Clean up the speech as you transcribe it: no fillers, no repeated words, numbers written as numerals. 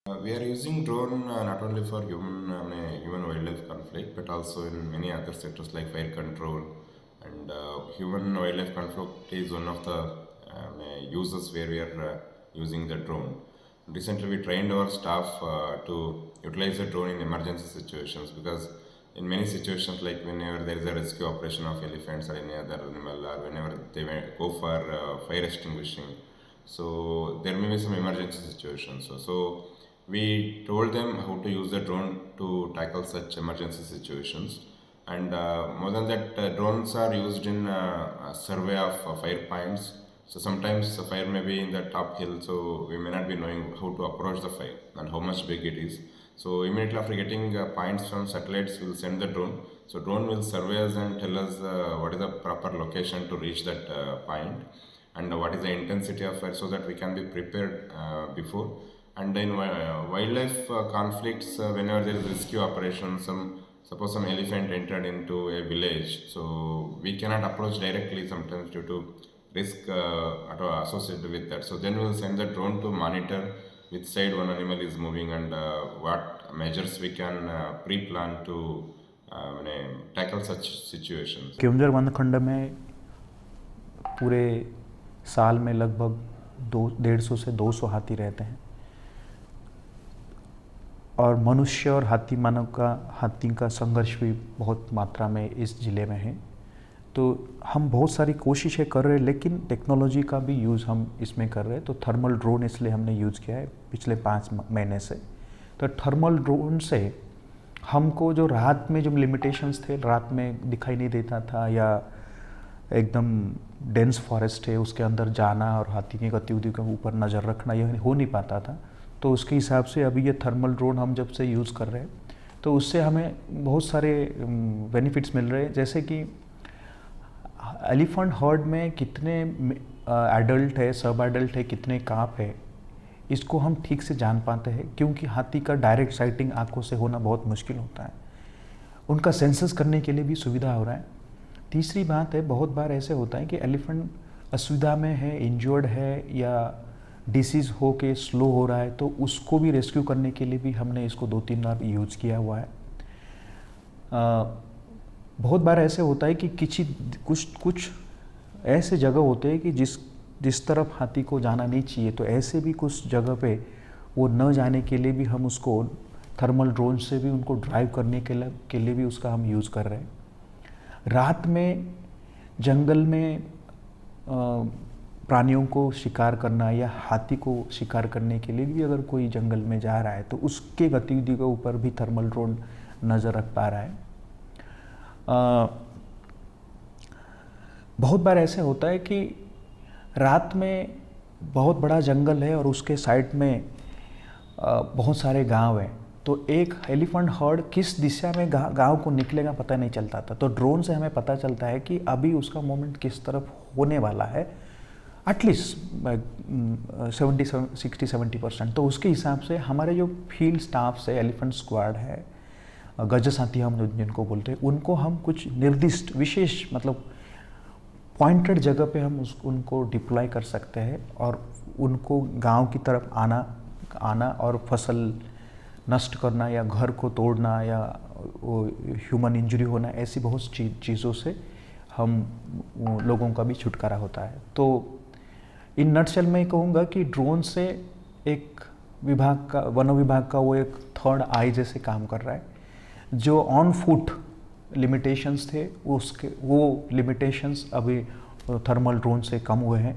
We are using drone not only for human wildlife conflict, but also in many other sectors like fire control and human wildlife conflict is one of the uses where we are using the drone. Recently, we trained our staff to utilize the drone in emergency situations because in many situations, like whenever there is a rescue operation of elephants or any other animal, or whenever they go for fire extinguishing, so there may be some emergency situations. So we told them how to use the drone to tackle such emergency situations. And more than that, drones are used in survey of fire points. So sometimes the fire may be in the top hill, so we may not be knowing how to approach the fire and how much big it is. So immediately after getting points from satellites, we'll send the drone. So drone will survey us and tell us what is the proper location to reach that point and what is the intensity of fire, so that we can be prepared before. And in wildlife conflicts, whenever there is rescue operation, suppose some elephant entered into a village, so we cannot approach directly sometimes due to risk associated with that. So then we will send the drone to monitor which side one animal is moving and what measures we can pre-plan to tackle such situations. Keonjhar वनखंड में पूरे साल में लगभग 150 से 200 हाथी रहते हैं और मनुष्य और हाथी का संघर्ष भी बहुत मात्रा में इस ज़िले में है। तो हम बहुत सारी कोशिशें कर रहे हैं, लेकिन टेक्नोलॉजी का भी यूज़ हम इसमें कर रहे हैं। तो थर्मल ड्रोन इसलिए हमने यूज़ किया है पिछले 5 महीने से। तो थर्मल ड्रोन से हमको जो रात में जो लिमिटेशंस थे, रात में दिखाई नहीं देता था या एकदम डेंस फॉरेस्ट है उसके अंदर जाना और हाथी की गतिविधि के ऊपर नज़र रखना, यह हो नहीं पाता था। तो उसके हिसाब से अभी ये थर्मल ड्रोन हम जब से यूज़ कर रहे हैं तो उससे हमें बहुत सारे बेनिफिट्स मिल रहे हैं, जैसे कि एलिफेंट हर्ड में कितने एडल्ट है, सब एडल्ट है, कितने काप है, इसको हम ठीक से जान पाते हैं, क्योंकि हाथी का डायरेक्ट साइटिंग आंखों से होना बहुत मुश्किल होता है। उनका सेंसस करने के लिए भी सुविधा हो रहा है। तीसरी बात है, बहुत बार ऐसे होता है कि एलिफेंट असुविधा में है, इंजर्ड है या डिसीज़ हो के स्लो हो रहा है, तो उसको भी रेस्क्यू करने के लिए भी हमने इसको 2-3 बार यूज़ किया हुआ है। बहुत बार ऐसे होता है कि कुछ ऐसे जगह होते हैं कि जिस तरफ हाथी को जाना नहीं चाहिए, तो ऐसे भी कुछ जगह पे वो न जाने के लिए भी हम उसको थर्मल ड्रोन से भी उनको ड्राइव करने के लिए भी उसका हम यूज़ कर रहे हैं। रात में जंगल में प्राणियों को शिकार करना या हाथी को शिकार करने के लिए भी अगर कोई जंगल में जा रहा है तो उसके गतिविधि के ऊपर भी थर्मल ड्रोन नज़र रख पा रहा है। बहुत बार ऐसे होता है कि रात में बहुत बड़ा जंगल है और उसके साइड में बहुत सारे गांव हैं, तो एक एलिफेंट हर्ड किस दिशा में गांव को निकलेगा पता नहीं चलता था। तो ड्रोन से हमें पता चलता है कि अभी उसका मूवमेंट किस तरफ होने वाला है, एटलीस्ट 60-70%। तो उसके हिसाब से हमारे जो फील्ड स्टाफ है, एलिफेंट स्क्वाड है, गज साथी हम जिनको बोलते हैं, उनको हम कुछ निर्दिष्ट विशेष मतलब पॉइंटेड जगह पे हम उनको डिप्लॉय कर सकते हैं और उनको गांव की तरफ आना और फसल नष्ट करना या घर को तोड़ना या ह्यूमन इंजरी होना, ऐसी बहुत चीज़ों से हम लोगों का भी छुटकारा होता है। तो इन नटशेल में कहूँगा कि ड्रोन से एक वन विभाग का वो एक थर्ड आई जैसे काम कर रहा है। जो ऑन फुट लिमिटेशंस थे वो लिमिटेशंस अभी थर्मल ड्रोन से कम हुए हैं।